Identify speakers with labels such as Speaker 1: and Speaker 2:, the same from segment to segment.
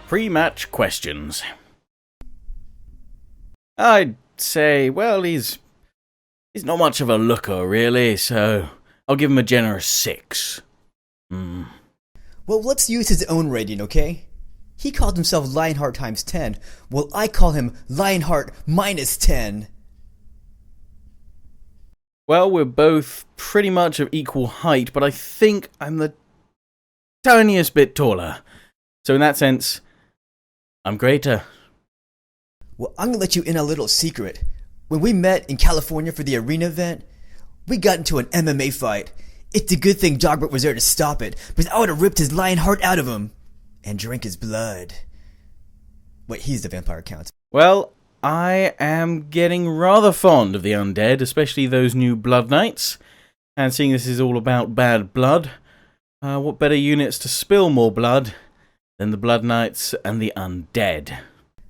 Speaker 1: Pre-match questions. I'd say, well, he's not much of a looker, really, so I'll give him a generous 6.
Speaker 2: Well, let's use his own rating, okay? He called himself Lionheartx10. Well, I call him Lionheart -10.
Speaker 1: Well, we're both pretty much of equal height, but I think I'm the tiniest bit taller. So in that sense, I'm greater.
Speaker 2: Well, I'm gonna let you in a little secret. When we met in California for the arena event, we got into an MMA fight. It's a good thing Dogbert was there to stop it, because I would have ripped his lion heart out of him and drank his blood. Wait, he's the vampire count.
Speaker 1: Well, I am getting rather fond of the undead, especially those new Blood Knights. And seeing this is all about bad blood, what better units to spill more blood than the Blood Knights and the undead?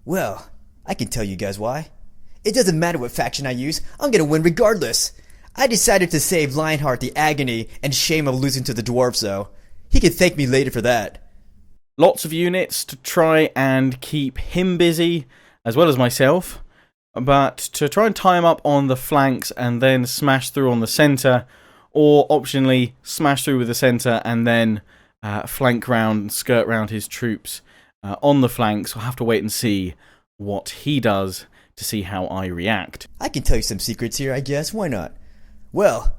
Speaker 2: Well, I can tell you guys why. It doesn't matter what faction I use, I'm gonna win regardless. I decided to save Lionheart the agony and shame of losing to the dwarves, though. He can thank me later for that.
Speaker 1: Lots of units to try and keep him busy, as well as myself, but to try and tie him up on the flanks and then smash through on the centre, or optionally smash through with the centre and then flank round and skirt round his troops on the flanks. We'll have to wait and see what he does to see how I react.
Speaker 2: I can tell you some secrets here, I guess. Why not? Well,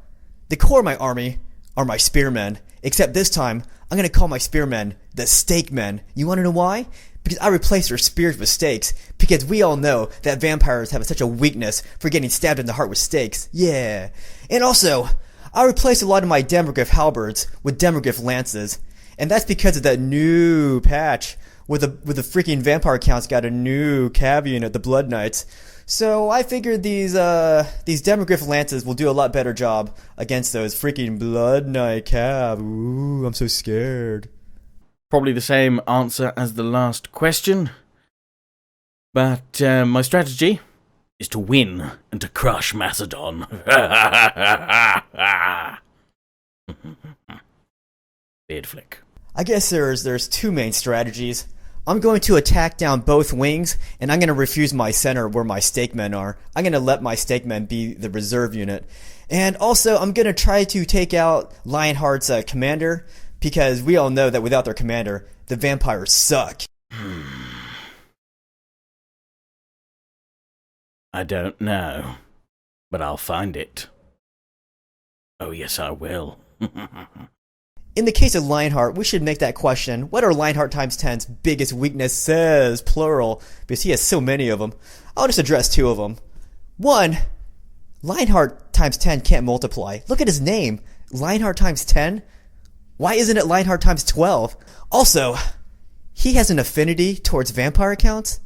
Speaker 2: the core of my army are my spearmen, except this time I'm going to call my spearmen the Stakemen. You want to know why? Because I replaced their spears with stakes, because we all know that vampires have such a weakness for getting stabbed in the heart with stakes. Yeah. And also, I replaced a lot of my demogryph halberds with demogryph lances, and that's because of that new patch where the freaking vampire counts got a new cav unit, the Blood Knights. So I figured these demogryph lances will do a lot better job against those freaking Blood Knight cav. Ooh, I'm so scared.
Speaker 1: Probably the same answer as the last question, but my strategy is to win and to crush Macedon. Beard flick.
Speaker 2: I guess there's two main strategies. I'm going to attack down both wings, and I'm going to refuse my center where my stakemen are. I'm going to let my stakemen be the reserve unit. And also, I'm going to try to take out Lionheart's commander, because we all know that without their commander, the vampires suck.
Speaker 1: I don't know, but I'll find it. Oh yes, I will.
Speaker 2: In the case of Lionheart, we should make that question, what are Lionheartx10's biggest weaknesses, plural, because he has so many of them. I'll just address 2 of them. 1, Lionheartx10 can't multiply. Look at his name, Lionheartx10. Why isn't it Lionheartx12? Also, he has an affinity towards vampire accounts.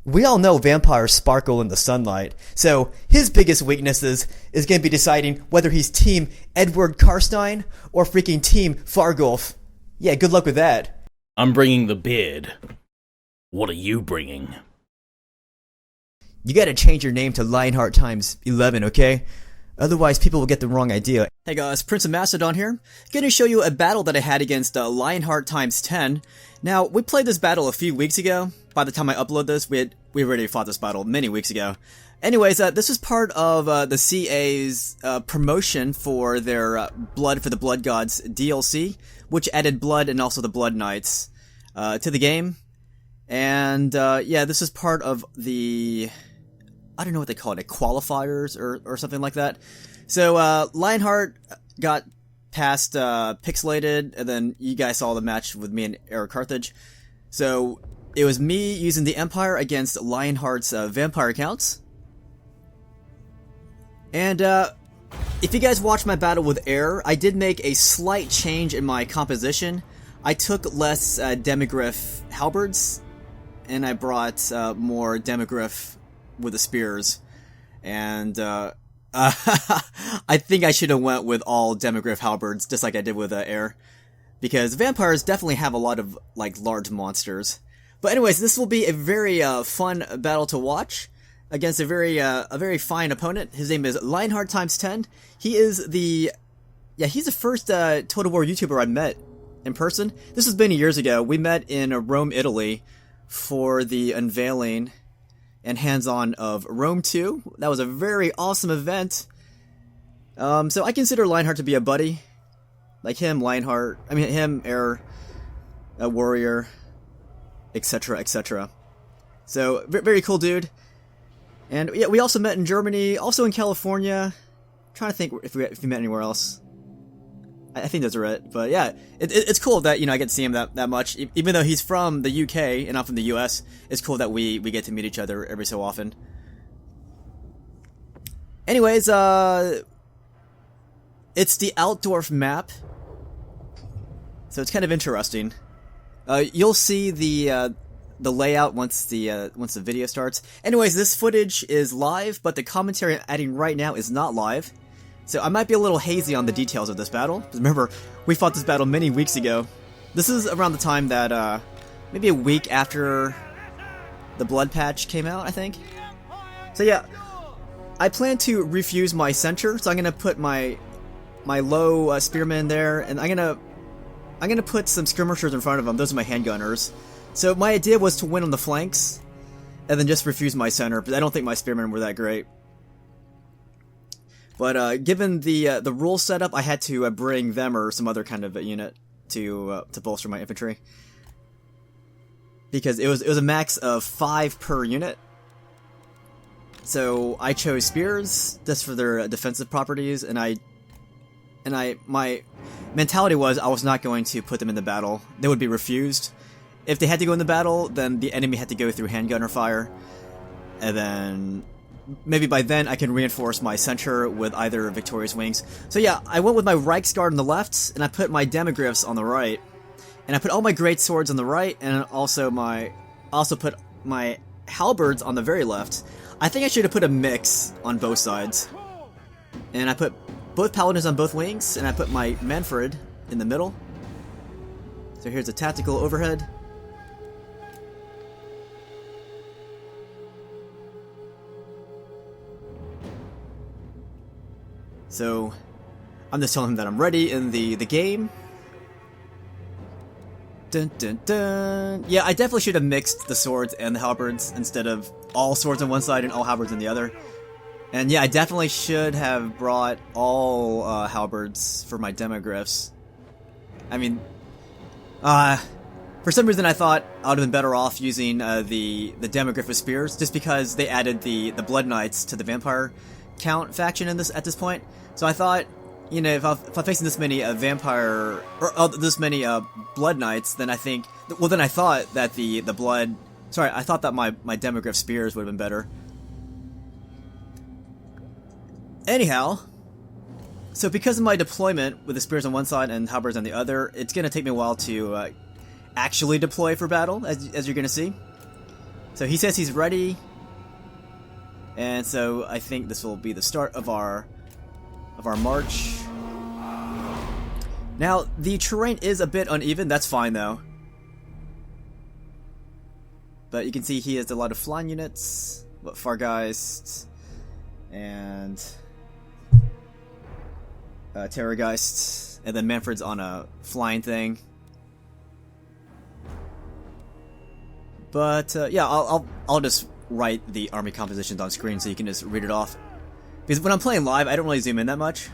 Speaker 2: We all know vampires sparkle in the sunlight, so his biggest weaknesses is going to be deciding whether he's Team Edward Karstein or freaking Team Fargulf. Yeah, good luck with that.
Speaker 1: I'm bringing the beard. What are you bringing?
Speaker 2: You gotta change your name to Lionheartx11, okay? Otherwise, people will get the wrong idea. Hey guys, Prince of Macedon here. Gonna show you a battle that I had against Lionheartx10. Now, we played this battle a few weeks ago. By the time I upload this, we already fought this battle many weeks ago. Anyways, this is part of the CA's promotion for their Blood for the Blood Gods DLC, which added Blood and also the Blood Knights to the game. And yeah, this is part of the, I don't know what they call it, qualifiers or something like that. So Lionheart got past Pixelated, and then you guys saw the match with me and Eric Carthage. So it was me using the Empire against Lionheart's vampire accounts. And if you guys watched my battle with Air, I did make a slight change in my composition. I took less demogryph halberds, and I brought more demogryph with the spears. And I think I should have went with all demogryph halberds, just like I did with Air, because vampires definitely have a lot of like large monsters. But anyways, this will be a very fun battle to watch against a very fine opponent. His name is Lionheartx10. He is he's the first Total War YouTuber I met in person. This was many years ago. We met in Rome, Italy for the unveiling and hands-on of Rome 2. That was a very awesome event. So I consider Lionheart to be a buddy. Like him, Lionheart, I mean him, Air, a warrior, etc, etc. So, very cool dude. And yeah, we also met in Germany, also in California. I'm trying to think if we met anywhere else. I think those are it. But yeah, it's cool that, you know, I get to see him that much. Even though he's from the UK and not from the US, it's cool that we get to meet each other every so often. Anyways, it's the Altdorf map. So it's kind of interesting. You'll see the layout once the video starts. Anyways, this footage is live, but the commentary I'm adding right now is not live. So I might be a little hazy on the details of this battle. Remember, we fought this battle many weeks ago. This is around the time that, maybe a week after the blood patch came out, I think. So yeah, I plan to refuse my center, so I'm gonna put my low spearmen there, and I'm gonna put some skirmishers in front of them. Those are my handgunners. So my idea was to win on the flanks, and then just refuse my center, but I don't think my spearmen were that great. But given the rule setup, I had to bring them or some other kind of a unit to bolster my infantry, because it was a max of 5 per unit. So I chose spears just for their defensive properties, and my mentality was I was not going to put them in the battle. They would be refused. If they had to go in the battle, then the enemy had to go through handgunner fire, and then maybe by then I can reinforce my center with either victorious wings. So yeah, I went with my Reichsguard on the left, and I put my Demogryphs on the right, and I put all my great swords on the right, and also put my halberds on the very left. I think I should have put a mix on both sides, and I put both paladins on both wings, and I put my Manfred in the middle. So here's a tactical overhead. So I'm just telling him that I'm ready in the game. Dun dun dun. Yeah, I definitely should have mixed the swords and the halberds instead of all swords on one side and all halberds on the other. And yeah, I definitely should have brought all halberds for my Demogryphs. I mean, for some reason I thought I would have been better off using the Demogryph with spears, just because they added the Blood Knights to the vampire count faction at this point. So I thought, you know, if I'm facing this many vampire or this many Blood Knights, then I thought that I thought that my Demogryph spears would have been better. Anyhow, so because of my deployment with the spears on one side and halberds on the other, it's gonna take me a while to actually deploy for battle, as you're gonna see. So he says he's ready, and so I think this will be the start of our march. Now, the terrain is a bit uneven. That's fine though. But you can see he has a lot of flying units, Fargeist, and Terrorgeist, and then Manfred's on a flying thing. But yeah, I'll just write the army compositions on screen so you can just read it off. Because when I'm playing live, I don't really zoom in that much.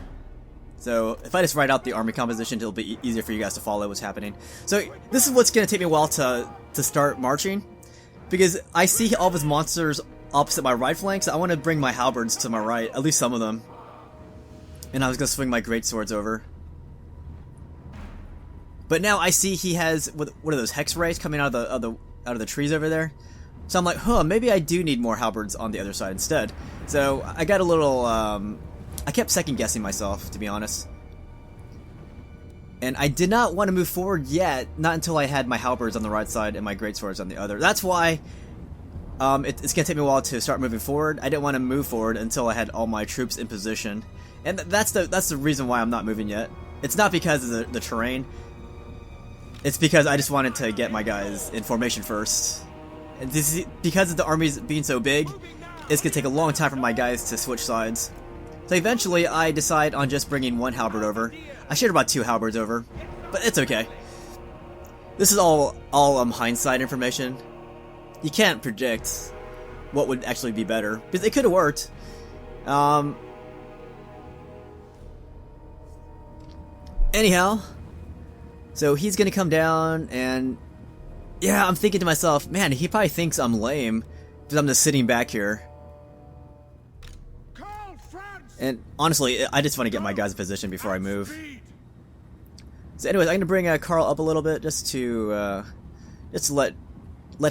Speaker 2: So if I just write out the army composition, it'll be easier for you guys to follow what's happening. So this is what's going to take me a while to start marching, because I see all of his monsters opposite my right flank, so I want to bring my halberds to my right, at least some of them. And I was going to swing my great swords over. But now I see he has, what are those, hex rays coming out of the trees over there? So I'm like, huh, maybe I do need more halberds on the other side instead. So I got a little, I kept second guessing myself, to be honest. And I did not want to move forward yet, not until I had my halberds on the right side and my greatswords on the other. That's why it's going to take me a while to start moving forward. I didn't want to move forward until I had all my troops in position. And that's the reason why I'm not moving yet. It's not because of the terrain. It's because I just wanted to get my guys in formation first. And this is because of the armies being so big, it's going to take a long time for my guys to switch sides. So eventually I decide on just bringing one halberd over. I should have brought 2 halberds over, but it's okay. This is all hindsight information. You can't predict what would actually be better, because it could have worked. Anyhow, so he's gonna come down, and yeah, I'm thinking to myself, man, he probably thinks I'm lame because I'm just sitting back here. And honestly, I just want to get my guys in position before I move. So anyways, I'm gonna bring Carl up a little bit just to let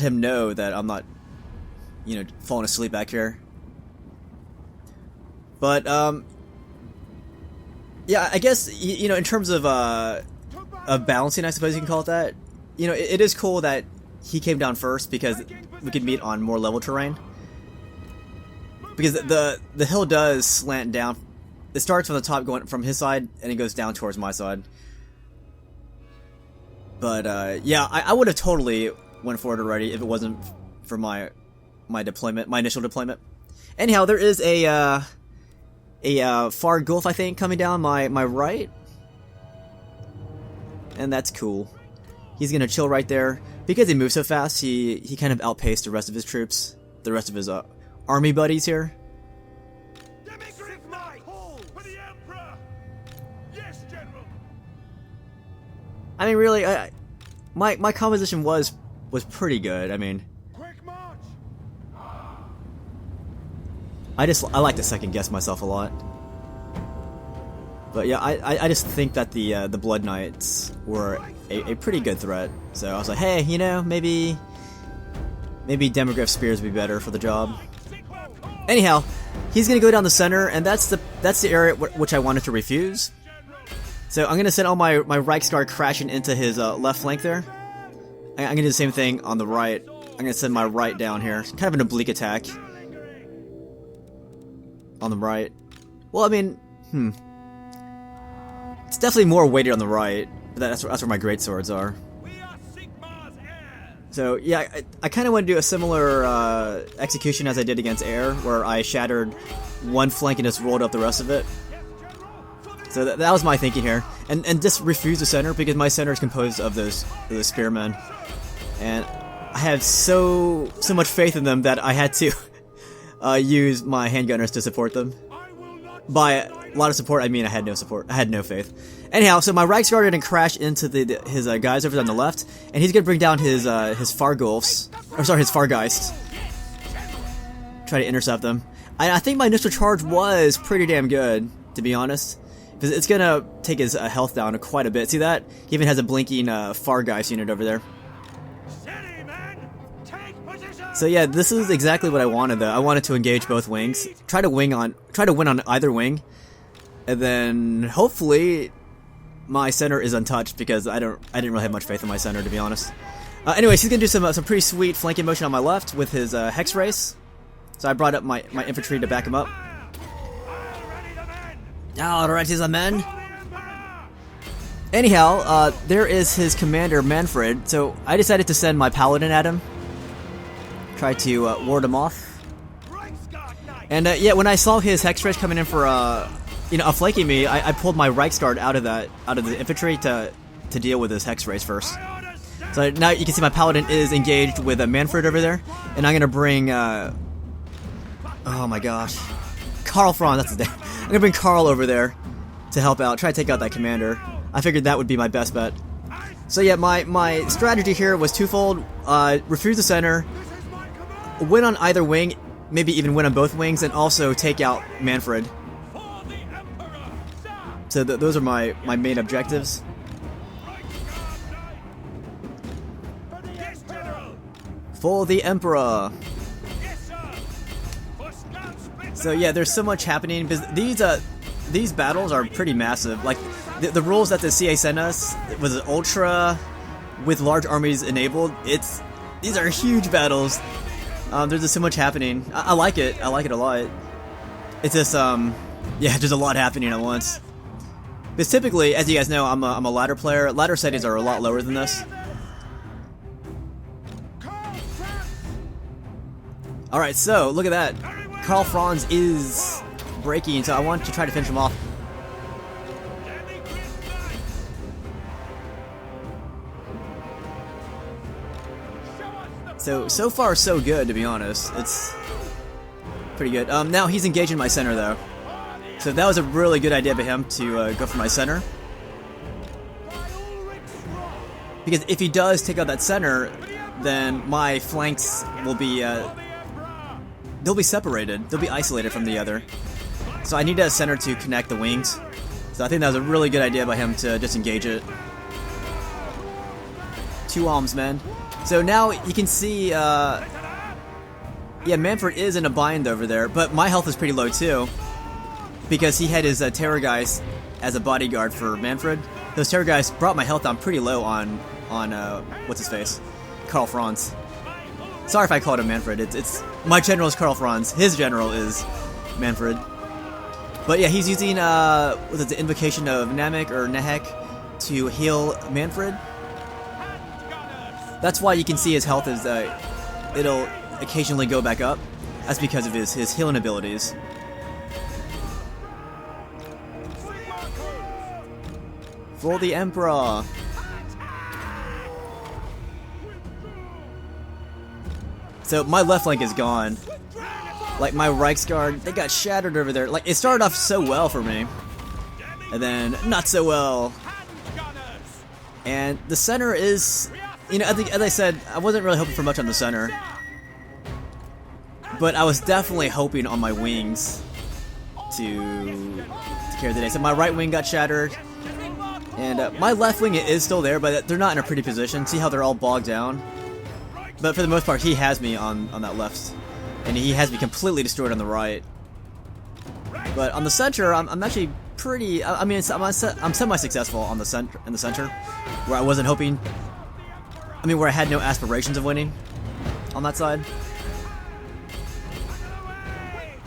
Speaker 2: him know that I'm not, you know, falling asleep back here. But yeah, I guess you know, in terms of balancing, I suppose you can call it that. You know, it is cool that he came down first because we could meet on more level terrain. Because the hill does slant down. It starts from the top, going from his side, and it goes down towards my side. But yeah, I would have totally went for it already if it wasn't for my deployment, my initial deployment. Anyhow, there is a far gulf, I think, coming down my right, and that's cool. He's gonna chill right there because he moves so fast. He kind of outpaced the rest of his troops, the rest of his army buddies here. I mean, really, my composition was pretty good. I mean, I like to second guess myself a lot. But yeah, I just think that the Blood Knights were a pretty good threat. So I was like, hey, you know, maybe Demograph Spears would be better for the job. Anyhow, he's gonna go down the center, and that's the area which I wanted to refuse. So I'm gonna send all my Reichsguard crashing into his left flank there. I'm gonna do the same thing on the right. I'm gonna send my right down here, kind of an oblique attack on the right. Well, I mean, it's definitely more weighted on the right, but that's where my greatswords are. So yeah, I kind of want to do a similar execution as I did against Air, where I shattered one flank and just rolled up the rest of it. So that was my thinking here, and just refuse the center because my center is composed of those spearmen, and I had so much faith in them that I had to use my handgunners to support them. By a lot of support, I mean I had no support. I had no faith. Anyhow, so my Reichsguard didn't crash into his guys over on the left, and he's gonna bring down his Fargulfs, or sorry, his Fargeist. Try to intercept them. I think my initial charge was pretty damn good, to be honest, because it's gonna take his health down quite a bit. See that? He even has a blinking Fargeist unit over there. So yeah, this is exactly what I wanted though. I wanted to engage both wings, try to win on either wing, and then hopefully my center is untouched because I didn't really have much faith in my center, to be honest. Anyways, he's gonna do some pretty sweet flanking motion on my left with his Hex Race. So I brought up my infantry to back him up. Alright, he's a man. Anyhow, there is his commander Manfred. So I decided to send my paladin at him. Try to ward him off. And yeah, when I saw his Hex Race coming in for flanking me, I pulled my Reichsguard out of the infantry to deal with his Hex Race first. So now you can see my paladin is engaged with Manfred over there, and I'm gonna bring oh my gosh, Karl Franz, that's his name. I'm gonna bring Karl over there to help out, try to take out that commander. I figured that would be my best bet. So yeah, my strategy here was twofold: refuse the center, win on either wing, maybe even win on both wings, and also take out Manfred. So those are my main objectives. For the Emperor! So yeah, there's so much happening, because these battles are pretty massive. Like, the rules that the CA sent us was Ultra, with large armies enabled. These are huge battles. There's just so much happening. I like it. I like it a lot. It's just, yeah, there's a lot happening at once. Because typically, as you guys know, I'm a ladder player. Ladder settings are a lot lower than this. Alright, so, look at that. Karl Franz is breaking, so I want to try to finish him off. So far so good, to be honest. It's pretty good. Now he's engaging my center though. So that was a really good idea by him to go for my center. Because if he does take out that center, then my flanks will be, they'll be separated. They'll be isolated from the other. So I need a center to connect the wings. So I think that was a really good idea by him to just engage it. 2 alms, man. So now you can see, yeah, Manfred is in a bind over there, but my health is pretty low too. Because he had his terror guys as a bodyguard for Manfred. Those terror guys brought my health down pretty low on what's his face? Karl Franz. Sorry if I called him Manfred. It's my general is Karl Franz. His general is Manfred. But yeah, he's using was it the invocation of Namek or Nehek to heal Manfred. That's why you can see his health is it'll occasionally go back up. That's because of his healing abilities. For the Emperor. So my left flank is gone. Like my Reichsguard, they got shattered over there. Like it started off so well for me, and then not so well. And the center is, you know, as I said, I wasn't really hoping for much on the center, but I was definitely hoping on my wings to carry the day. So my right wing got shattered. And my left wing is still there, but they're not in a pretty position. See how they're all bogged down? But for the most part, he has me on that left. And he has me completely destroyed on the right. But on the center, I'm actually pretty... I mean, I'm semi-successful on the center, where I wasn't hoping... I mean, where I had no aspirations of winning on that side.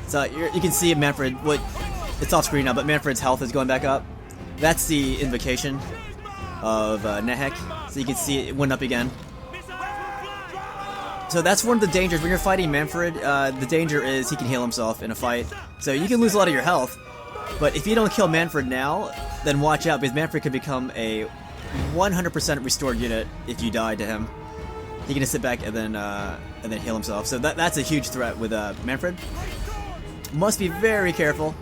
Speaker 2: So you can see Manfred... It's off screen now, but Manfred's health is going back up. That's the invocation of Nehek, so you can see it went up again. So that's one of the dangers when you're fighting Manfred. The danger is he can heal himself in a fight, so you can lose a lot of your health. But if you don't kill Manfred now, then watch out, because Manfred could become a 100% restored unit if you die to him. He can just sit back and then heal himself. So that's a huge threat with Manfred. Must be very careful.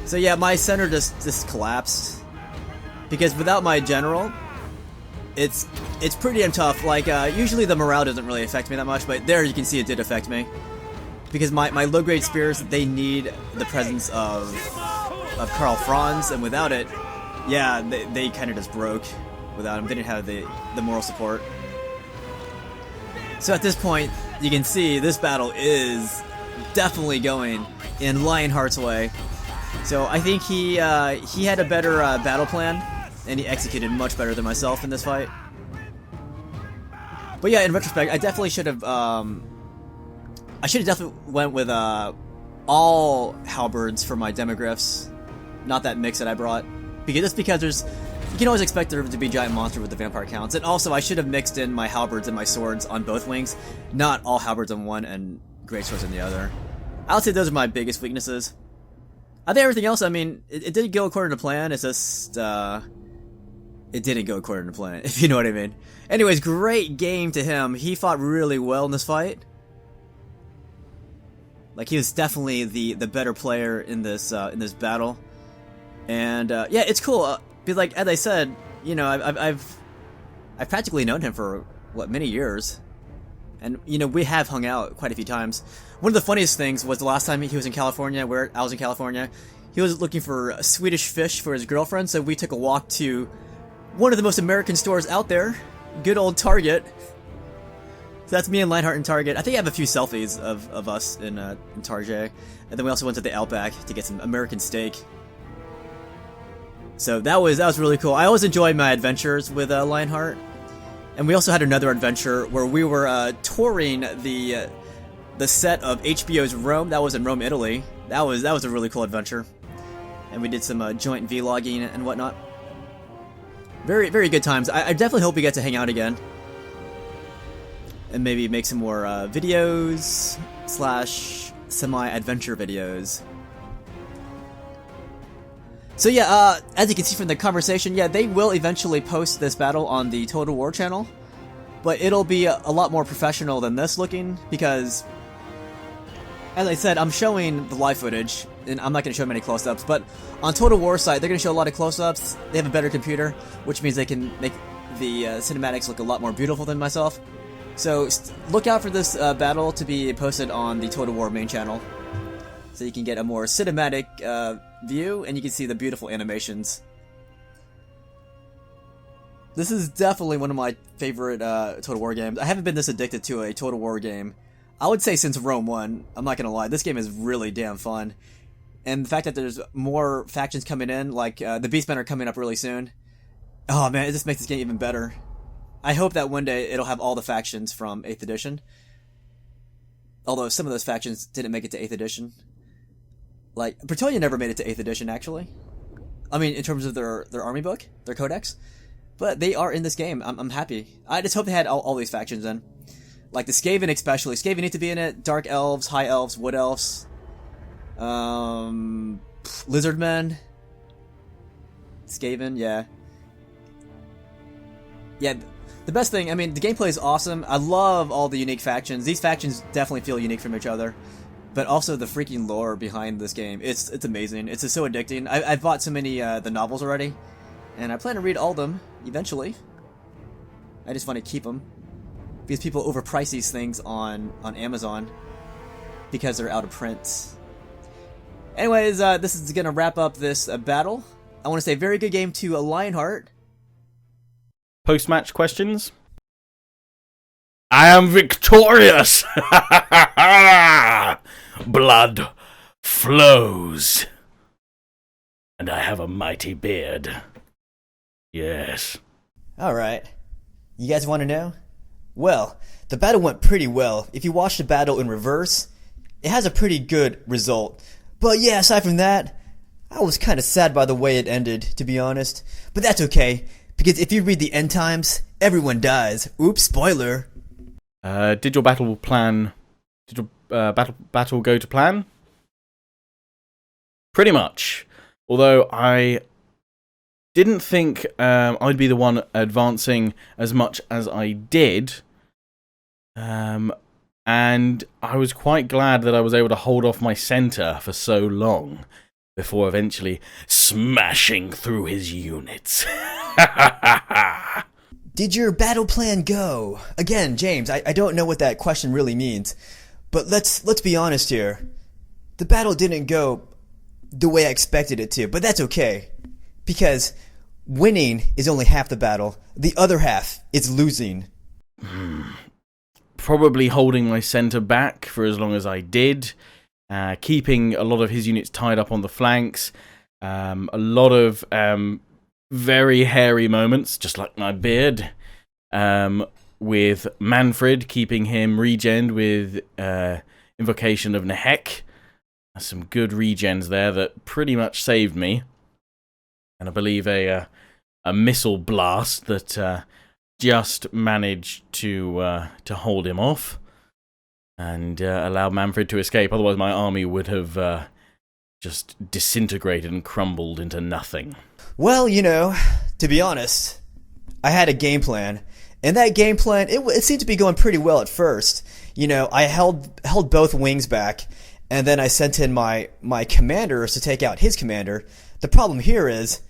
Speaker 2: So yeah, my center just collapsed, because without my general, it's pretty damn tough. Like usually the morale doesn't really affect me that much, but there you can see it did affect me, because my low grade spears, they need the presence of Karl Franz, and without it, yeah, they kind of just broke. Without him, they didn't have the moral support. So at this point, you can see this battle is definitely going in Lionheart's way. So I think he had a better battle plan, and he executed much better than myself in this fight. But yeah, in retrospect, I definitely should have definitely went with all halberds for my demogryphs, not that mix that I brought, because you can always expect there to be giant monster with the vampire counts, and also I should have mixed in my halberds and my swords on both wings, not all halberds on one and great swords on the other. I would say those are my biggest weaknesses. I think everything else, I mean, it didn't go according to plan. It's just, it didn't go according to plan, if you know what I mean. Anyways, great game to him. He fought really well in this fight. Like, he was definitely the better player in this battle. And, yeah, it's cool. Because, like, as I said, you know, I've practically known him for, what, many years. And, you know, we have hung out quite a few times. One of the funniest things was the last time he was in California, where I was in California. He was looking for Swedish fish for his girlfriend, so we took a walk to one of the most American stores out there. Good old Target. So that's me and Lionheart in Target. I think I have a few selfies of us in Target. And then we also went to the Outback to get some American steak. So that was really cool. I always enjoy my adventures with Lionheart. And we also had another adventure where we were touring the set of HBO's Rome. That was in Rome, Italy. That was a really cool adventure. And we did some joint vlogging and whatnot. Very, very good times. I definitely hope we get to hang out again. And maybe make some more videos / semi-adventure videos. So yeah, as you can see from the conversation, yeah, they will eventually post this battle on the Total War channel. but it'll be a lot more professional than this looking, because, as I said, I'm showing the live footage, and I'm not going to show many close-ups, but on Total War site, they're going to show a lot of close-ups. They have a better computer, which means they can make the cinematics look a lot more beautiful than myself. So look out for this battle to be posted on the Total War main channel, so you can get a more cinematic view, and you can see the beautiful animations. This is definitely one of my favorite Total War games. I haven't been this addicted to a Total War game, I would say, since Rome 1. I'm not gonna lie, this game is really damn fun. And the fact that there's more factions coming in, like the Beastmen are coming up really soon. Oh man, it just makes this game even better. I hope that one day it'll have all the factions from 8th edition. Although some of those factions didn't make it to 8th edition. Like, Bretonnia never made it to 8th edition, actually. I mean, in terms of their army book, their codex. But they are in this game. I'm happy. I just hope they had all these factions in. Like the Skaven especially. Skaven need to be in it. Dark Elves, High Elves, Wood Elves. Lizardmen. Skaven, yeah. Yeah, the best thing, I mean, the gameplay is awesome. I love all the unique factions. These factions definitely feel unique from each other. But also the freaking lore behind this game. It's amazing. It's just so addicting. I've bought so many the novels already. And I plan to read all of them, eventually. I just want to keep them. Because people overprice these things on Amazon. Because they're out of print. Anyways, this is going to wrap up this battle. I want to say very good game to Lionheart.
Speaker 1: Post-match questions? I am victorious! Blood flows. And I have a mighty beard. Yes.
Speaker 2: Alright. You guys want to know? Well, the battle went pretty well. If you watch the battle in reverse, it has a pretty good result. But yeah, aside from that, I was kind of sad by the way it ended, to be honest. But that's okay, because if you read the end times, everyone dies. Oops, spoiler.
Speaker 1: Did your battle plan... Did your battle go to plan? Pretty much. Although I didn't think I'd be the one advancing as much as I did. And I was quite glad that I was able to hold off my center for so long before eventually smashing through his units.
Speaker 2: Did your battle plan go? Again, James, I don't know what that question really means. But let's be honest here. The battle didn't go the way I expected it to, but that's okay. Because winning is only half the battle. The other half is losing.
Speaker 1: Probably holding my center back for as long as I did. Keeping a lot of his units tied up on the flanks. A lot of very hairy moments, just like my beard. With Manfred, keeping him regened with Invocation of Nehek. Some good regens there that pretty much saved me. And I believe a missile blast that just managed to hold him off and allow Manfred to escape. Otherwise my army would have just disintegrated and crumbled into nothing.
Speaker 2: Well, you know, to be honest, I had a game plan. And that game plan, it seemed to be going pretty well at first. You know, I held both wings back, and then I sent in my commanders to take out his commander. The problem here is,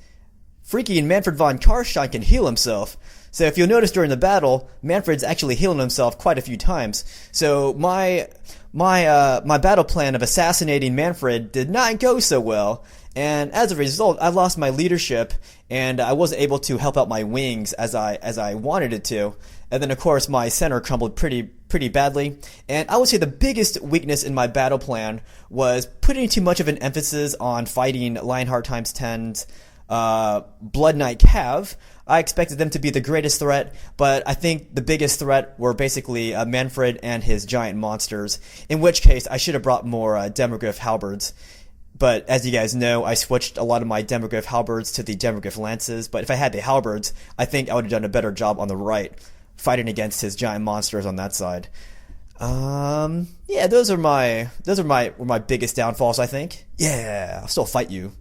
Speaker 2: freaking Manfred von Karstein can heal himself. So if you'll notice during the battle, Manfred's actually healing himself quite a few times. So my battle plan of assassinating Manfred did not go so well. And as a result, I lost my leadership, and I wasn't able to help out my wings as I wanted it to. And then, of course, my center crumbled pretty badly. And I would say the biggest weakness in my battle plan was putting too much of an emphasis on fighting Lionheartx10's Blood Knight Cav. I expected them to be the greatest threat, but I think the biggest threat were basically Manfred and his giant monsters, in which case I should have brought more Demogryph halberds. But as you guys know, I switched a lot of my Demogryph halberds to the Demogryph lances, but if I had the halberds, I think I would have done a better job on the right, fighting against his giant monsters on that side. Yeah, those were my biggest downfalls, I think. Yeah, I'll still fight you.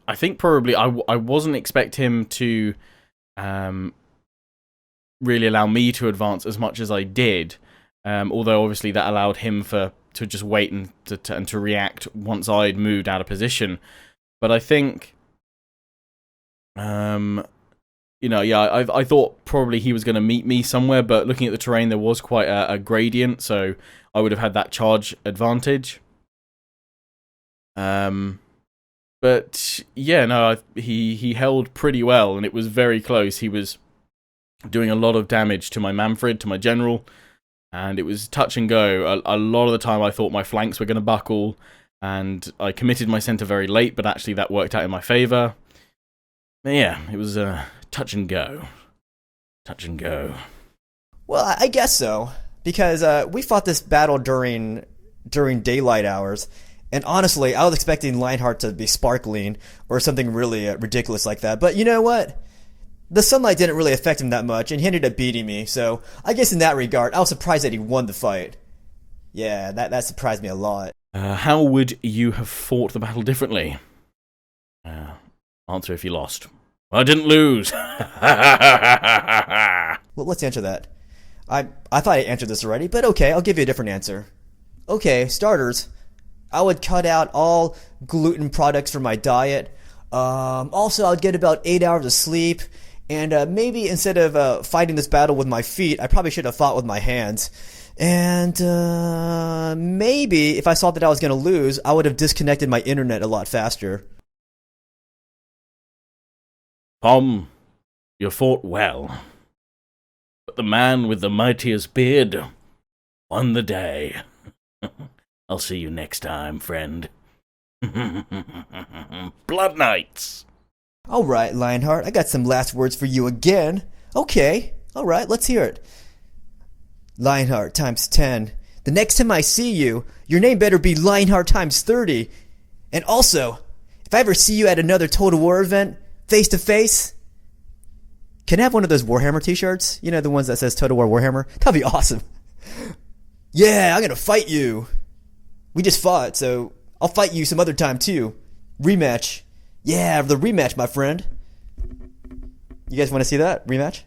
Speaker 1: I think probably I wasn't expect him to really allow me to advance as much as I did. Although obviously that allowed him to just wait and to react once I'd moved out of position. But I think, I thought probably he was going to meet me somewhere, but looking at the terrain, there was quite a gradient, so I would have had that charge advantage. But yeah, no, he held pretty well, and it was very close. He was doing a lot of damage to my Manfred, to my general, and it was touch and go. A lot of the time I thought my flanks were going to buckle, and I committed my center very late, but actually that worked out in my favor. Yeah, it was touch and go. Touch and go.
Speaker 2: Well, I guess so, because we fought this battle during daylight hours, and honestly, I was expecting Lionheart to be sparkling or something really ridiculous like that. But you know what? The sunlight didn't really affect him that much, and he ended up beating me. So I guess in that regard, I was surprised that he won the fight. Yeah, that surprised me a lot.
Speaker 1: How would you have fought the battle differently? Answer if you lost. I didn't lose.
Speaker 2: Well, let's answer that. I thought I answered this already, but okay, I'll give you a different answer. Okay, starters. I would cut out all gluten products from my diet. Also, I'd get about 8 hours of sleep. And maybe instead of fighting this battle with my feet, I probably should have fought with my hands. And maybe if I saw that I was going to lose, I would have disconnected my internet a lot faster.
Speaker 1: Tom, you fought well. But the man with the mightiest beard won the day. I'll see you next time, friend. Blood Knights!
Speaker 2: Alright, Lionheart, I got some last words for you again. Okay, alright, let's hear it. Lionheart times 10. The next time I see you, your name better be Lionheart times 30. And also, if I ever see you at another Total War event, face to face, can I have one of those Warhammer t-shirts? You know, the ones that says Total War Warhammer? That'd be awesome. Yeah, I'm gonna fight you. We just fought, so I'll fight you some other time too. Rematch. Yeah, the rematch, my friend. You guys want to see that? Rematch?